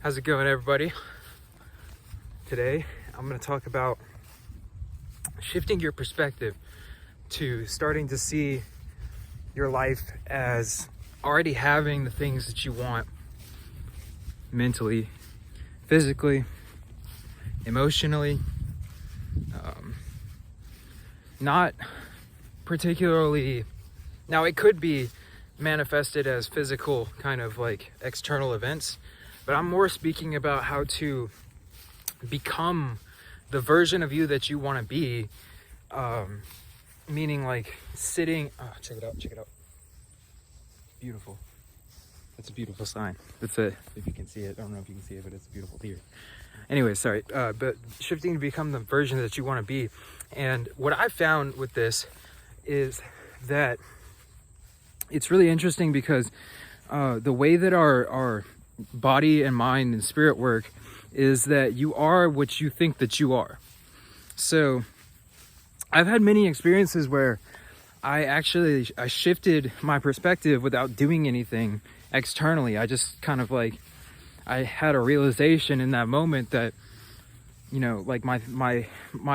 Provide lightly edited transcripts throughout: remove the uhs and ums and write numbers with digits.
How's it going, everybody? Today, I'm going to talk about shifting your perspective to starting to see your life as already having the things that you want mentally, physically, emotionally, not particularly. Now, it could be manifested as physical kind of like external events, but I'm more speaking about how to become the version of you that you want to be, meaning like sitting, check it out, beautiful. That's a beautiful sign. That's a, if you can see it, I don't know if you can see it, but it's a beautiful deer. Anyway, sorry, but shifting to become the version that you want to be. And what I found with this is that it's really interesting because the way that our body and mind and spirit work is that you are what you think that you are. So I've had many experiences where I shifted my perspective without doing anything externally. I just kind of like, I had a realization in that moment that, you know, like my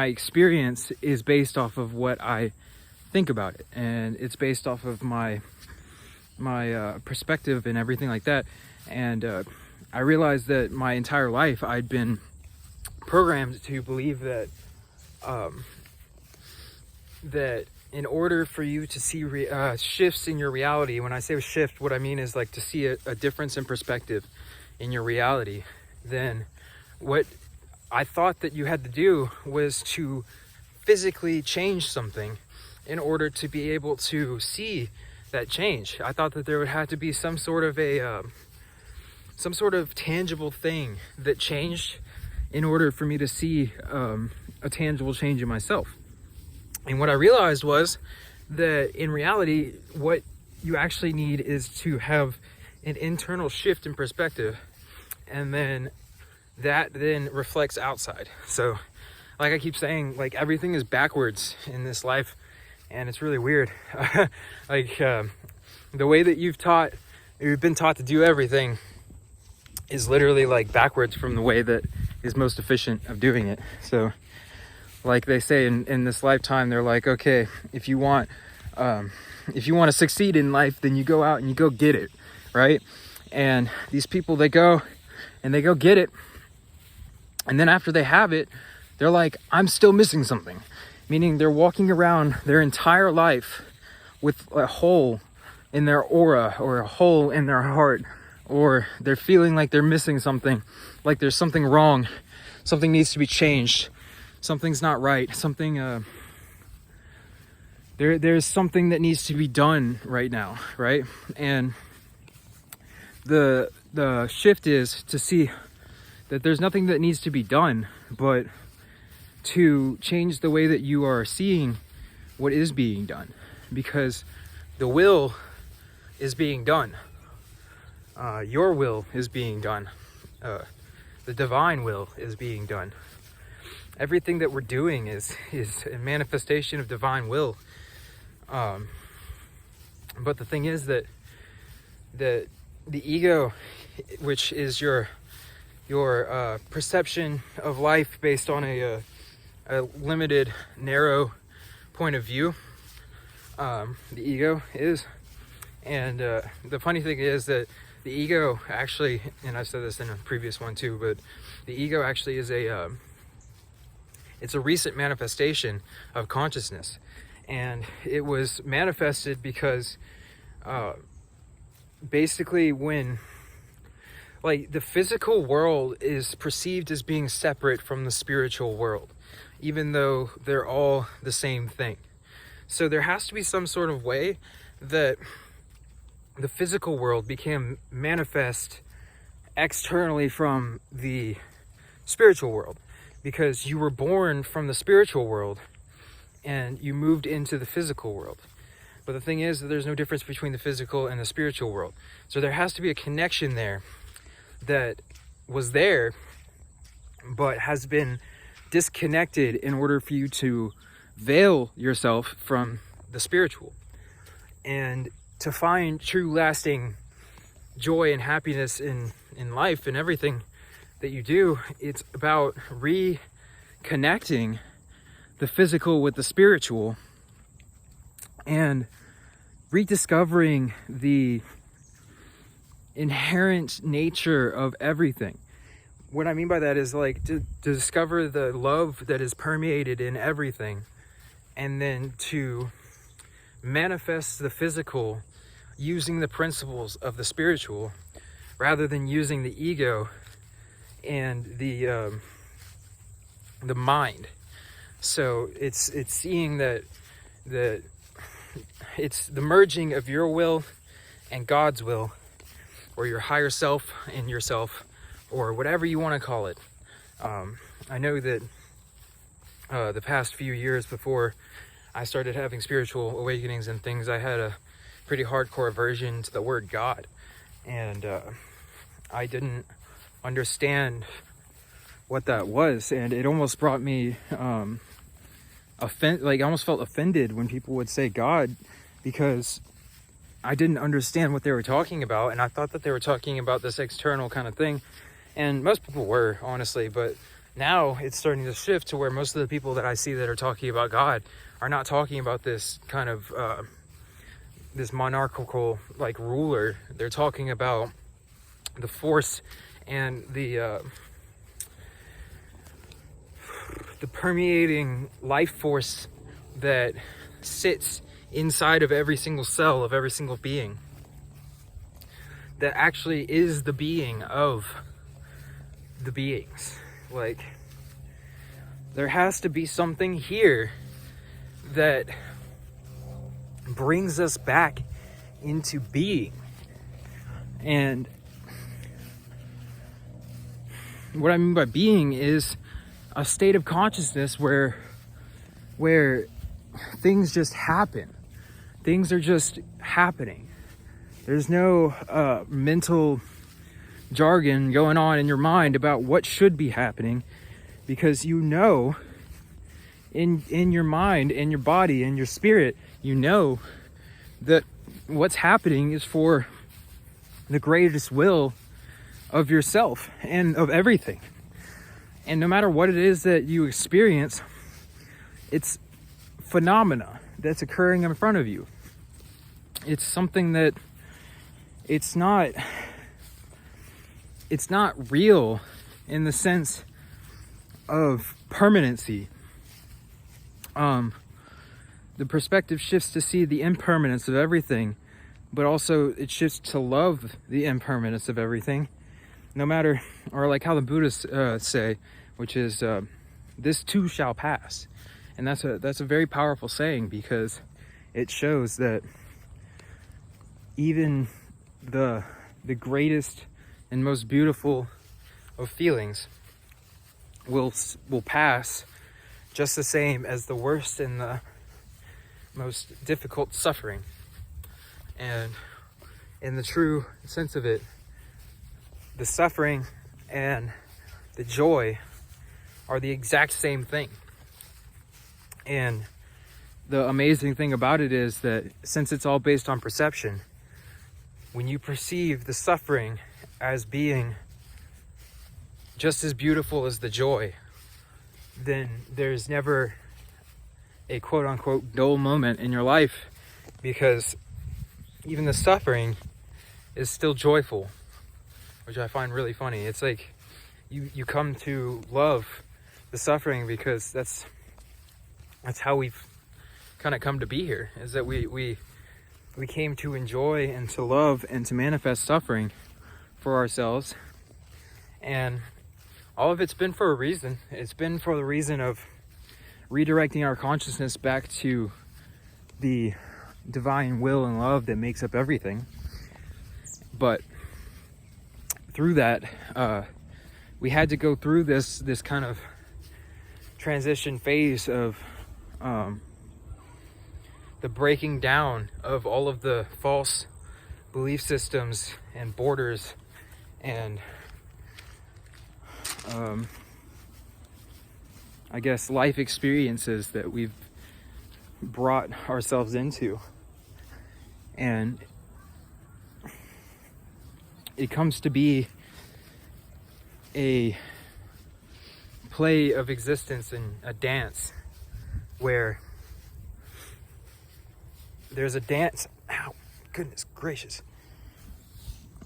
experience is based off of what I think about it, and it's based off of my perspective and everything like that. And I realized that my entire life I'd been programmed to believe that that in order for you to see shifts in your reality, when I say shift, what I mean is like to see a difference in perspective in your reality, then what I thought that you had to do was to physically change something in order to be able to see that change. I thought that there would have to be some sort of tangible thing that changed in order for me to see a tangible change in myself. And what I realized was that in reality, what you actually need is to have an internal shift in perspective, and then that then reflects outside. So like I keep saying, like everything is backwards in this life, and it's really weird. Like the way that you've been taught to do everything is literally like backwards from the way that is most efficient of doing it. So like they say in this lifetime, they're like, okay, if you want to succeed in life, then you go out and you go get it, right? And these people, they go get it, and then after they have it, they're like, I'm still missing something. Meaning they're walking around their entire life with a hole in their aura or a hole in their heart, or they're feeling like they're missing something, like there's something wrong, something needs to be changed, something's not right, something there's something that needs to be done right now, right? And the shift is to see that there's nothing that needs to be done, but to change the way that you are seeing what is being done, because the will is being done. Your will is being done. The divine will is being done. Everything that we're doing is a manifestation of divine will. But the thing is that the ego, which is your perception of life based on a limited, narrow point of view, the ego is. And the funny thing is that the ego actually, and I've said this in a previous one too, but the ego actually is it's a recent manifestation of consciousness. And it was manifested because basically when like the physical world is perceived as being separate from the spiritual world, even though they're all the same thing. So there has to be some sort of way that the physical world became manifest externally from the spiritual world, because you were born from the spiritual world and you moved into the physical world. But the thing is that there's no difference between the physical and the spiritual world. So there has to be a connection there that was there but has been disconnected in order for you to veil yourself from the spiritual. And to find true lasting joy and happiness in life and everything, that you do, it's about reconnecting the physical with the spiritual and rediscovering the inherent nature of everything. What I mean by that is like to discover the love that is permeated in everything, and then to manifest the physical using the principles of the spiritual rather than using the ego and the mind. So it's seeing that it's the merging of your will and God's will, or your higher self and yourself, or whatever you want to call it. I know that the past few years before I started having spiritual awakenings and things, I had a pretty hardcore aversion to the word God, and I didn't understand what that was, and it almost brought me I almost felt offended when people would say God, because I didn't understand what they were talking about, and I thought that they were talking about this external kind of thing, and most people were, honestly. But now it's starting to shift to where most of the people that I see that are talking about God are not talking about this kind of this monarchical like ruler. They're talking about the force and the permeating life force that sits inside of every single cell of every single being, that actually is the being of the beings. Like, there has to be something here that brings us back into being. And what I mean by being is a state of consciousness where things just happen. Things are just happening. There's no mental jargon going on in your mind about what should be happening, because you know in your mind, in your body, in your spirit, you know that what's happening is for the greatest will of yourself and of everything. And no matter what it is that you experience, it's phenomena that's occurring in front of you. It's something that it's not real in the sense of permanency. The perspective shifts to see the impermanence of everything, but also it shifts to love the impermanence of everything, no matter, or like how the Buddhists say, which is this too shall pass. And that's a very powerful saying, because it shows that even the greatest and most beautiful of feelings will pass just the same as the worst and the most difficult suffering. And in the true sense of it, the suffering and the joy are the exact same thing. And the amazing thing about it is that since it's all based on perception, when you perceive the suffering as being just as beautiful as the joy, then there's never a quote-unquote dull moment in your life, because even the suffering is still joyful, which I find really funny. It's like you come to love the suffering because that's how we've kind of come to be here, is that we came to enjoy and to love and to manifest suffering for ourselves. And all of it's been for a reason. It's been for the reason of redirecting our consciousness back to the divine will and love that makes up everything. But through that, we had to go through this kind of transition phase of the breaking down of all of the false belief systems and borders and I guess life experiences that we've brought ourselves into. And it comes to be a play of existence and a dance where there's a dance. Ow, goodness gracious.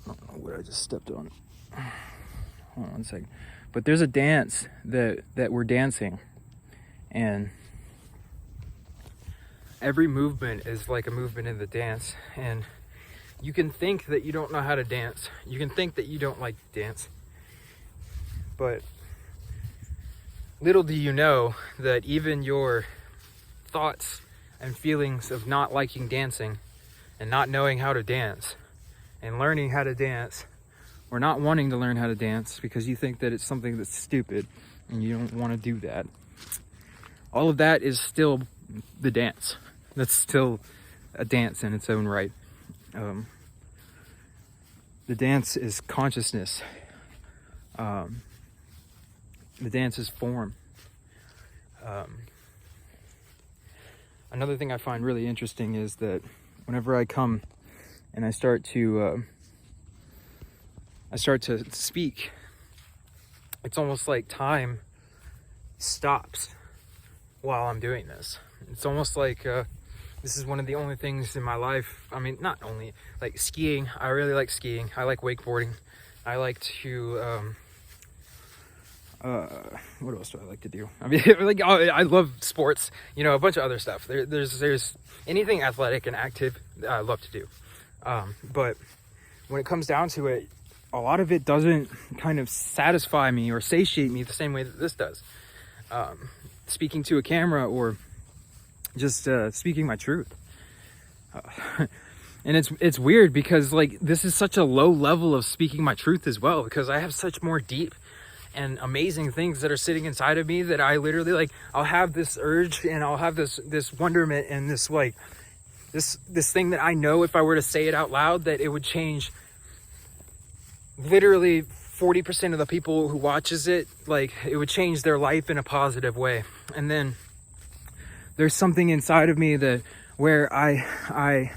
I don't know what I just stepped on. Hold on one second. But there's a dance that we're dancing, and every movement is like a movement in the dance. And you can think that you don't know how to dance. You can think that you don't like to dance. But little do you know that even your thoughts and feelings of not liking dancing and not knowing how to dance and learning how to dance, or not wanting to learn how to dance because you think that it's something that's stupid and you don't want to do that, all of that is still the dance. That's still a dance in its own right. The dance is consciousness. The dance is form. Another thing I find really interesting is that whenever I come and I start to speak, it's almost like time stops while I'm doing this. It's almost like this is one of the only things in my life. I mean, not only, like skiing. I really like skiing. I like wakeboarding. I like to what else do I like to do? I mean, like, I love sports, you know, a bunch of other stuff. There's anything athletic and active that I love to do. But when it comes down to it, a lot of it doesn't kind of satisfy me or satiate me the same way that this does. Speaking to a camera or just speaking my truth. And it's weird because, like, this is such a low level of speaking my truth as well, because I have such more deep and amazing things that are sitting inside of me that I literally, like, I'll have this urge and I'll have this wonderment and this, like, this thing that I know if I were to say it out loud that it would change literally 40% of the people who watches it. Like, it would change their life in a positive way. And then there's something inside of me that where I'll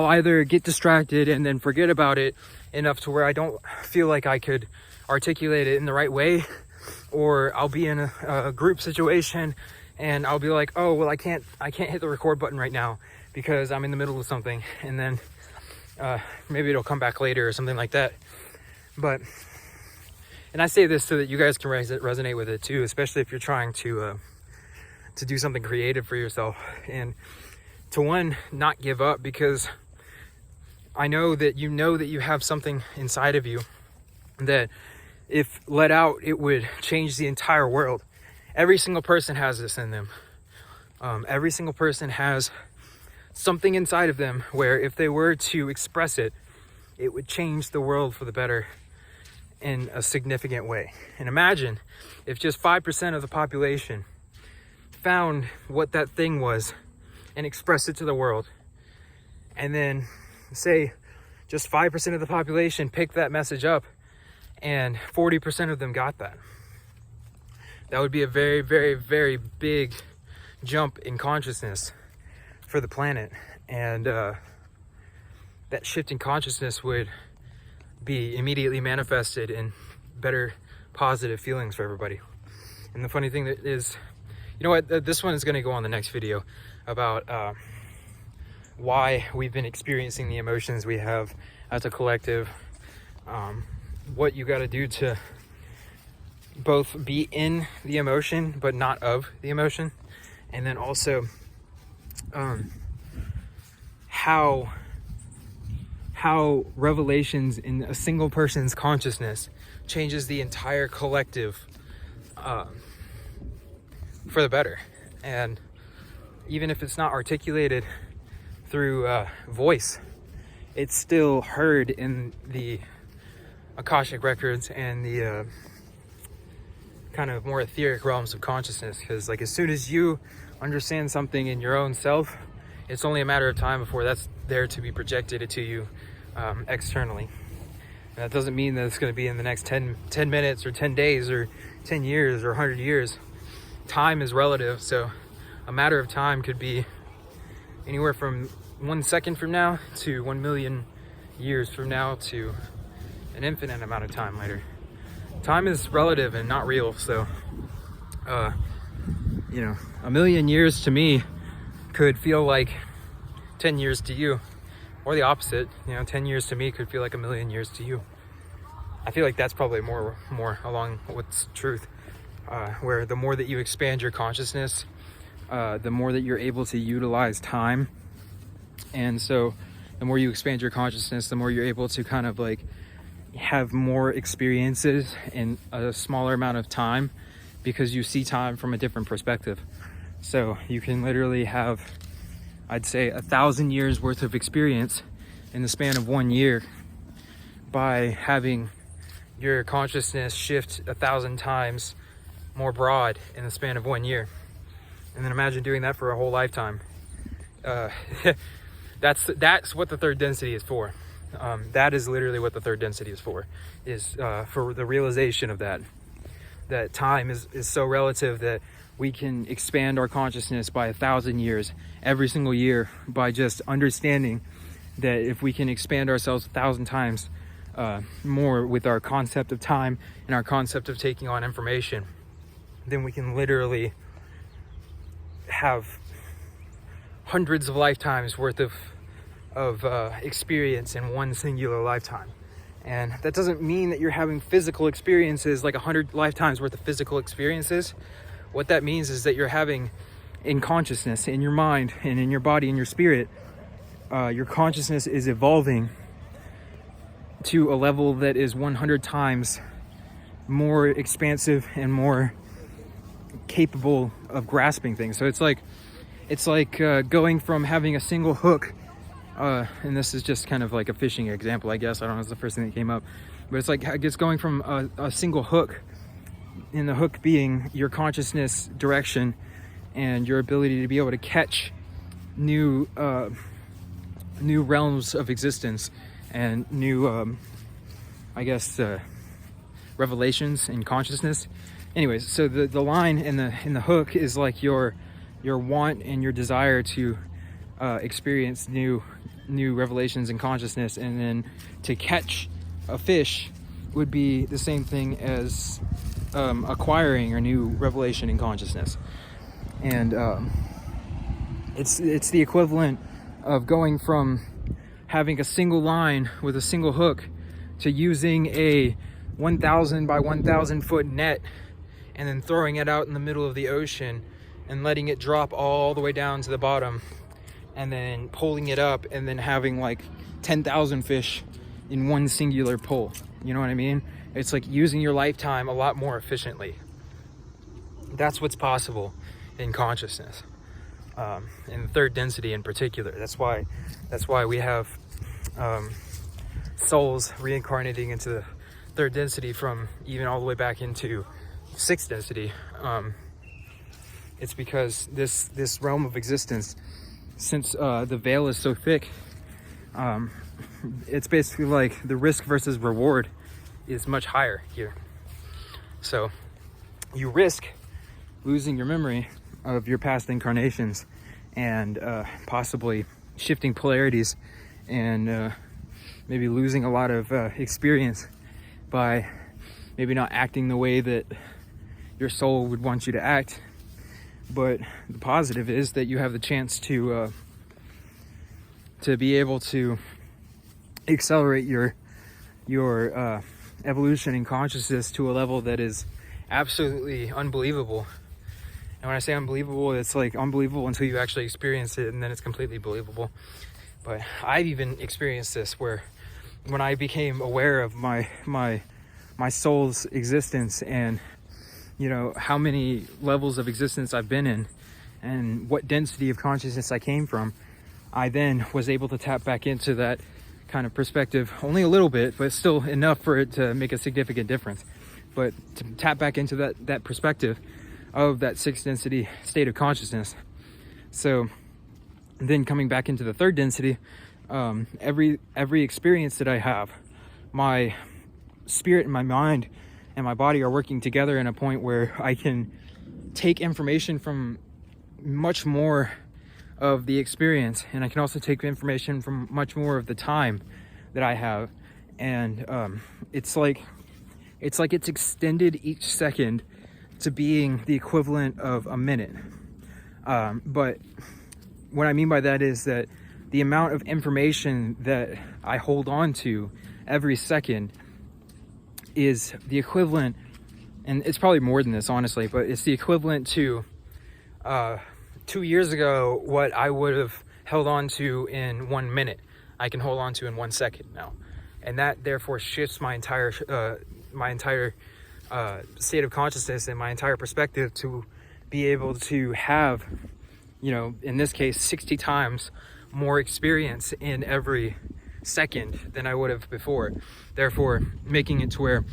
either get distracted and then forget about it enough to where I don't feel like I could articulate it in the right way, or I'll be in a group situation and I'll be like, oh well, I can't hit the record button right now because I'm in the middle of something, and then maybe it'll come back later or something like that. But, and I say this so that you guys can resonate with it too, especially if you're trying to do something creative for yourself, and to not give up, because I know that you have something inside of you that if let out, it would change the entire world. Every single person has this in them. Every single person has something inside of them where if they were to express it, it would change the world for the better in a significant way. And imagine if just 5% of the population found what that thing was and expressed it to the world. And then say just 5% of the population picked that message up and 40% of them got that. That would be a very, very, very big jump in consciousness for the planet. And that shift in consciousness would be immediately manifested in better positive feelings for everybody. And the funny thing that is, you know what, this one is going to go on the next video about why we've been experiencing the emotions we have as a collective, what you got to do to both be in the emotion but not of the emotion, and then also how revelations in a single person's consciousness changes the entire collective for the better. And even if it's not articulated through voice, it's still heard in the Akashic records and the kind of more etheric realms of consciousness. Because, like, as soon as you understand something in your own self, it's only a matter of time before that's there to be projected to you externally. And that doesn't mean that it's going to be in the next 10 minutes or 10 days or 10 years or 100 years. Time is relative, so a matter of time could be anywhere from 1 second from now to 1 million years from now to an infinite amount of time later. time is relative and not real. So, you know, a million years to me could feel like 10 years to you, or the opposite. You know, 10 years to me could feel like a million years to you. I feel like that's probably more along what's truth, where the more that you expand your consciousness, the more that you're able to utilize time. And so the more you expand your consciousness, the more you're able to kind of like have more experiences in a smaller amount of time, because you see time from a different perspective. So you can literally have, I'd say, 1,000 years worth of experience in the span of 1 year by having your consciousness shift 1,000 times more broad in the span of 1 year. And then imagine doing that for a whole lifetime. That's what the third density is for. That is literally what the third density is for the realization of that time is so relative that we can expand our consciousness by 1,000 years every single year, by just understanding that if we can expand ourselves 1,000 times more with our concept of time and our concept of taking on information, then we can literally have hundreds of lifetimes worth of experience in one singular lifetime. And that doesn't mean that you're having physical experiences, like 100 lifetimes worth of physical experiences. What that means is that you're having, in consciousness, in your mind and in your body and your spirit, your consciousness is evolving to a level that is 100 times more expansive and more capable of grasping things. So it's like going from having a single hook, and this is just kind of like a fishing example, I guess. I don't know, it's the first thing that came up. But it's like it's going from a single hook, and the hook being your consciousness direction and your ability to be able to catch new realms of existence and new, revelations in consciousness. Anyways, so the line in the hook is like your want and your desire to experience new revelations in consciousness, and then to catch a fish would be the same thing as acquiring a new revelation in consciousness. And it's the equivalent of going from having a single line with a single hook to using a 1,000 by 1,000 foot net and then throwing it out in the middle of the ocean and letting it drop all the way down to the bottom, and then pulling it up and then having like 10,000 fish in one singular pull. You know what I mean? It's like using your lifetime a lot more efficiently. That's what's possible in consciousness, in the third density in particular. That's why we have souls reincarnating into the third density from even all the way back into sixth density. It's because this realm of existence, since the veil is so thick, it's basically like the risk versus reward is much higher here. So you risk losing your memory of your past incarnations and possibly shifting polarities and maybe losing a lot of experience by maybe not acting the way that your soul would want you to act. But the positive is that you have the chance to be able to accelerate your evolution in consciousness to a level that is absolutely unbelievable. And when I say unbelievable, it's like unbelievable until you actually experience it, and then it's completely believable. But I've even experienced this, where when I became aware of my soul's existence and, you know, how many levels of existence I've been in and what density of consciousness I came from, I then was able to tap back into that kind of perspective, only a little bit, but still enough for it to make a significant difference. But to tap back into that perspective of that sixth density state of consciousness. So then coming back into the third density, every experience that I have, my spirit and my mind and my body are working together in a point where I can take information from much more of the experience, and I can also take information from much more of the time that I have. And it's like It's like it's extended each second to being the equivalent of a minute. But what I mean by that is that the amount of information that I hold on to every second is the equivalent, and it's probably more than this, honestly, but it's the equivalent to 2 years ago what I would have held on to in 1 minute, I can hold on to in 1 second now. And that therefore shifts my entire state of consciousness and my entire perspective to be able to have, you know, in this case, 60 times more experience in every second than I would have before. Therefore, making it to where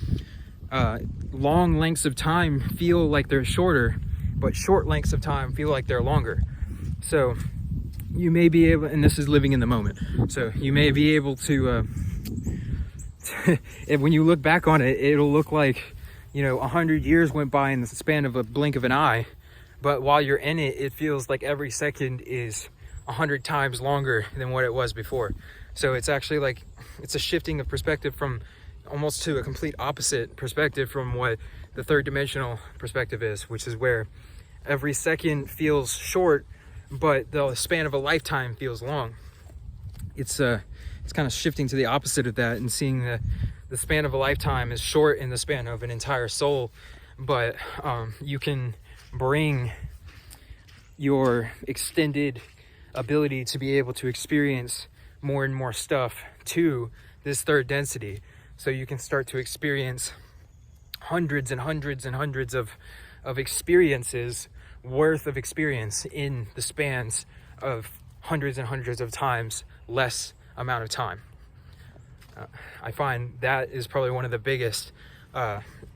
long lengths of time feel like they're shorter, but short lengths of time feel like they're longer. So you may be able, and this is living in the moment, so you may be able to when you look back on it, it'll look like, you know, 100 years went by in the span of a blink of an eye, but while you're in it, it feels like every second is 100 times longer than what it was before. So it's actually like, it's a shifting of perspective from almost to a complete opposite perspective from what the third dimensional perspective is, which is where every second feels short, but the span of a lifetime feels long. It's kind of shifting to the opposite of that and seeing the span of a lifetime is short in the span of an entire soul, but you can bring your extended ability to be able to experience more and more stuff to this third density. So you can start to experience hundreds and hundreds and hundreds of experiences worth of experience in the spans of hundreds and hundreds of times less amount of time. I find that is probably one of the biggest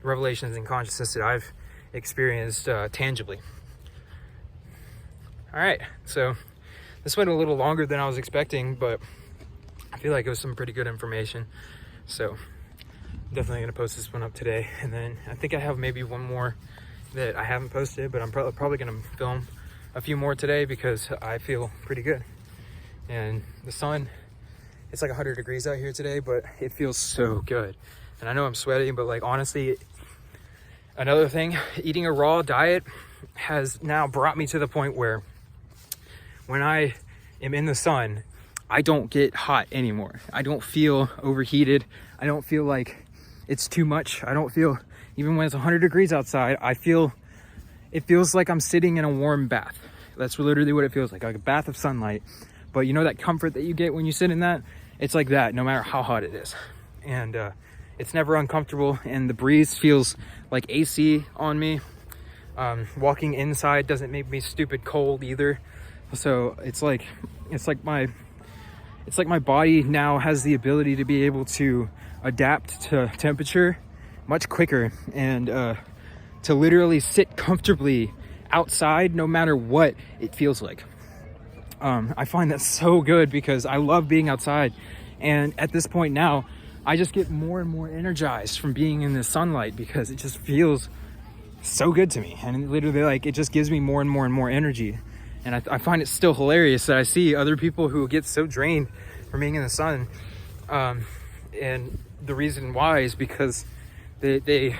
revelations in consciousness that I've experienced tangibly. All right, so this went a little longer than I was expecting, but I feel like it was some pretty good information. So definitely gonna post this one up today, and then I think I have maybe one more that I haven't posted, but I'm probably gonna film a few more today because I feel pretty good. And the sun, it's like 100 degrees out here today, but it feels so good. And I know I'm sweating, but like honestly, another thing, eating a raw diet has now brought me to the point where when I am in the sun, I don't get hot anymore. I don't feel overheated. I don't feel like it's too much. I don't feel, even when it's 100 degrees outside, it feels like I'm sitting in a warm bath. That's literally what it feels like a bath of sunlight. But you know that comfort that you get when you sit in that? It's like that no matter how hot it is. And it's never uncomfortable, and the breeze feels like AC on me. Walking inside doesn't make me stupid cold either. So it's like my body now has the ability to be able to adapt to temperature much quicker, and to literally sit comfortably outside no matter what it feels like. I find that so good because I love being outside, and at this point now I just get more and more energized from being in the sunlight because it just feels so good to me, and literally like it just gives me more and more and more energy. And I find it still hilarious that I see other people who get so drained from being in the sun, and the reason why is because they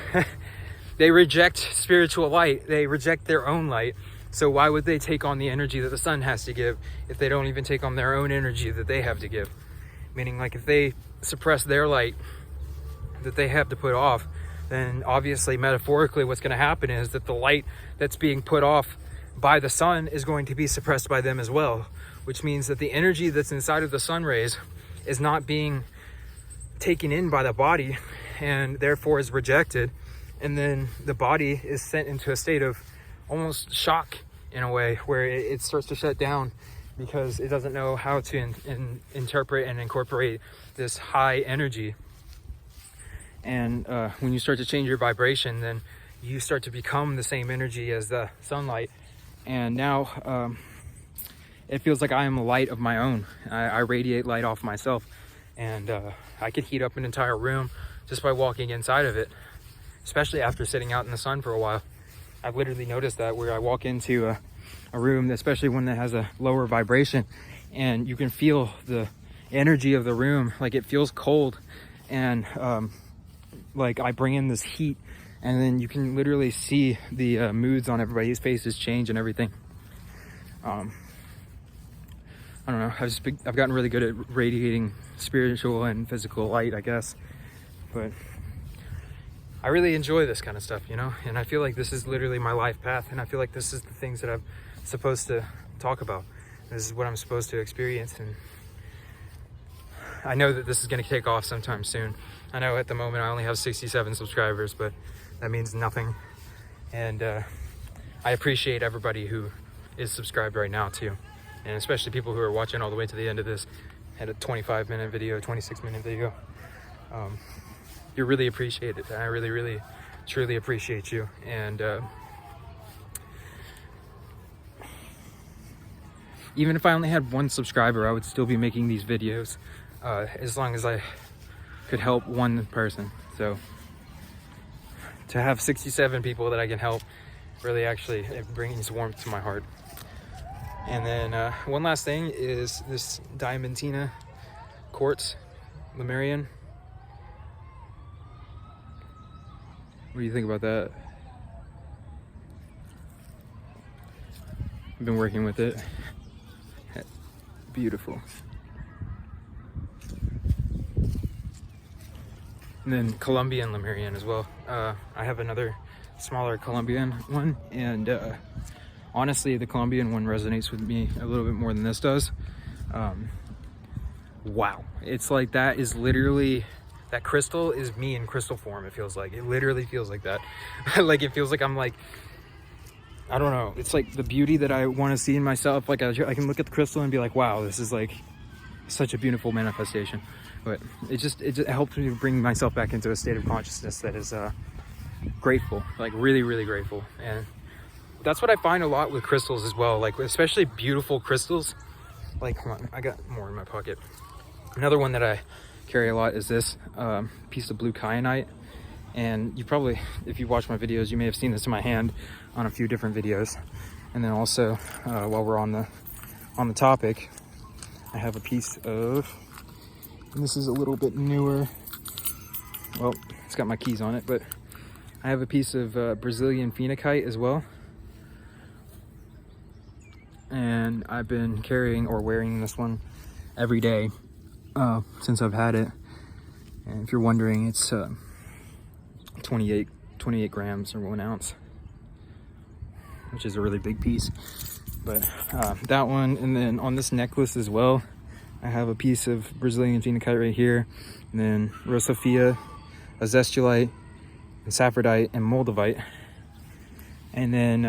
they reject spiritual light. They reject their own light. So why would they take on the energy that the sun has to give if they don't even take on their own energy that they have to give? Meaning, like, if they suppress their light that they have to put off, then obviously metaphorically what's going to happen is that the light that's being put off by the sun is going to be suppressed by them as well, which means that the energy that's inside of the sun rays is not being taken in by the body and therefore is rejected, and then the body is sent into a state of almost shock in a way where it starts to shut down because it doesn't know how to interpret and incorporate this high energy. And when you start to change your vibration, then you start to become the same energy as the sunlight. And now it feels like I am a light of my own. I radiate light off myself, and I could heat up an entire room just by walking inside of it, especially after sitting out in the sun for a while. I've literally noticed that where I walk into a room, especially one that has a lower vibration, and you can feel the energy of the room, like it feels cold, and like I bring in this heat, and then you can literally see the moods on everybody's faces change and everything. I don't know, I've gotten really good at radiating spiritual and physical light, I guess, but I really enjoy this kind of stuff, you know, and I feel like this is literally my life path, and I feel like this is the things that I'm supposed to talk about. This is what I'm supposed to experience, and I know that this is going to take off sometime soon. I know at the moment I only have 67 subscribers, but that means nothing, and I appreciate everybody who is subscribed right now too, and especially people who are watching all the way to the end of this at a 25-minute video, 26-minute video. You're really appreciated, and I really, really, truly appreciate you. And even if I only had 1 subscriber, I would still be making these videos, as long as I could help 1 person. So to have 67 people that I can help, really actually, it brings warmth to my heart. And then one last thing is this Diamantina quartz Lemurian. What do you think about that? I've been working with it. Beautiful. And then Colombian Lemurian as well. I have another smaller Colombian one, and honestly, the Colombian one resonates with me a little bit more than this does. Wow, it's like that is literally, that crystal is me in crystal form. It feels like, it literally feels like that. Like, it feels like I'm like, I don't know, it's like the beauty that I want to see in myself. Like I can look at the crystal and be like, wow, this is like such a beautiful manifestation. But it just helps me bring myself back into a state of consciousness that is grateful, like really, really grateful. And that's what I find a lot with crystals as well, like especially beautiful crystals. Like, hold on, I got more in my pocket. Another one that I carry a lot is this piece of blue kyanite. And you probably, if you watch my videos, you may have seen this in my hand on a few different videos. And then also, while we're on the topic, I have a piece of, and this is a little bit newer. Well, it's got my keys on it, but I have a piece of Brazilian phenakite as well. And I've been carrying or wearing this one every day since I've had it. And if you're wondering, it's 28 grams or 1 ounce, which is a really big piece. But that one, and then on this necklace as well, I have a piece of Brazilian phenakite right here, and then Rosafia, azestulite, and saphrodite, and moldavite. And then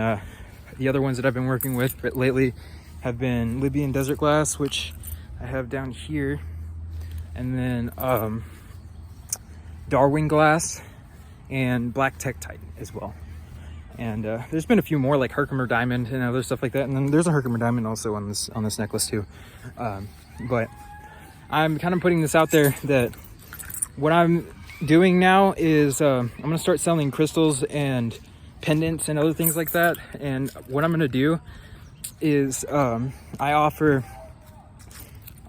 the other ones that I've been working with but lately have been Libyan desert glass, which I have down here, and then Darwin glass and black tektite as well. And there's been a few more, like Herkimer diamond and other stuff like that. And then there's a Herkimer diamond also on this necklace too. But I'm kind of putting this out there that what I'm doing now is I'm gonna start selling crystals and pendants and other things like that. And what I'm gonna do is I offer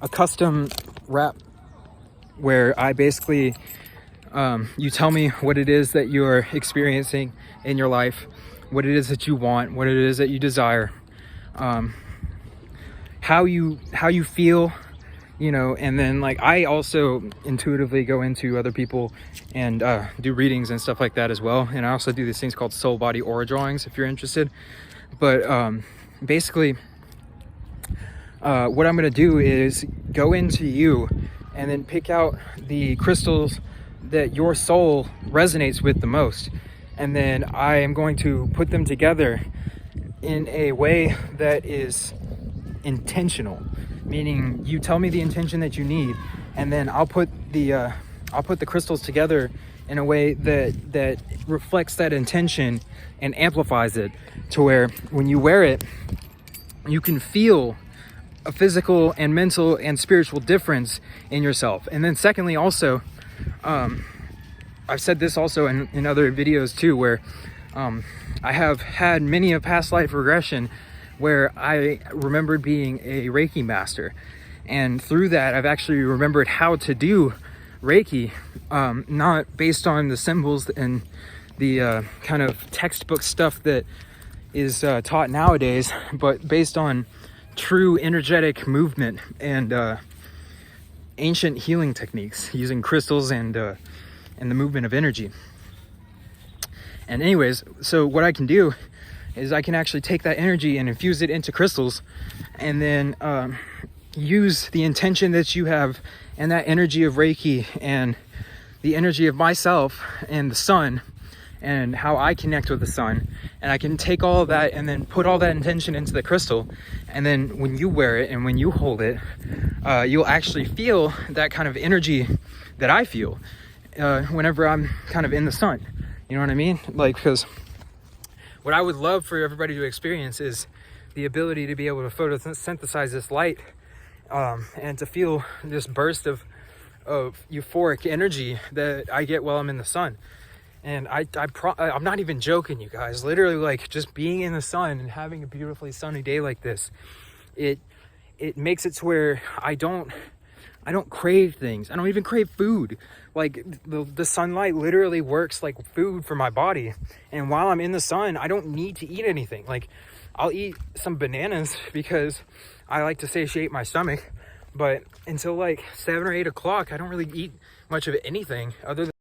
a custom wrap where I basically you tell me what it is that you're experiencing in your life, what it is that you want, what it is that you desire, how you feel, you know. And then like I also intuitively go into other people and do readings and stuff like that as well. And I also do these things called soul body aura drawings if you're interested. But basically what I'm going to do is go into you and then pick out the crystals that your soul resonates with the most. And then I am going to put them together in a way that is intentional, meaning you tell me the intention that you need, and then I'll put the crystals together in a way that reflects that intention and amplifies it to where when you wear it, you can feel a physical and mental and spiritual difference in yourself. And then secondly, also, I've said this also in other videos too, where I have had many a past life regression where I remembered being a Reiki master. And through that, I've actually remembered how to do Reiki, not based on the symbols and the kind of textbook stuff that is taught nowadays, but based on true energetic movement and ancient healing techniques using crystals and the movement of energy. And anyways, so what I can do is I can actually take that energy and infuse it into crystals, and then use the intention that you have and that energy of Reiki and the energy of myself and the sun and how I connect with the sun, and I can take all of that and then put all that intention into the crystal, and then when you wear it and when you hold it, you'll actually feel that kind of energy that I feel whenever I'm kind of in the sun. You know what I mean? Like, because what I would love for everybody to experience is the ability to be able to photosynthesize this light, and to feel this burst of euphoric energy that I get while I'm in the sun. And I'm not even joking, you guys. Literally, like, just being in the sun and having a beautifully sunny day like this, it makes it to where I don't crave things. I don't even crave food. Like, the sunlight literally works like food for my body. And while I'm in the sun, I don't need to eat anything. Like, I'll eat some bananas because I like to satiate my stomach. But until like 7 or 8 o'clock, I don't really eat much of anything other than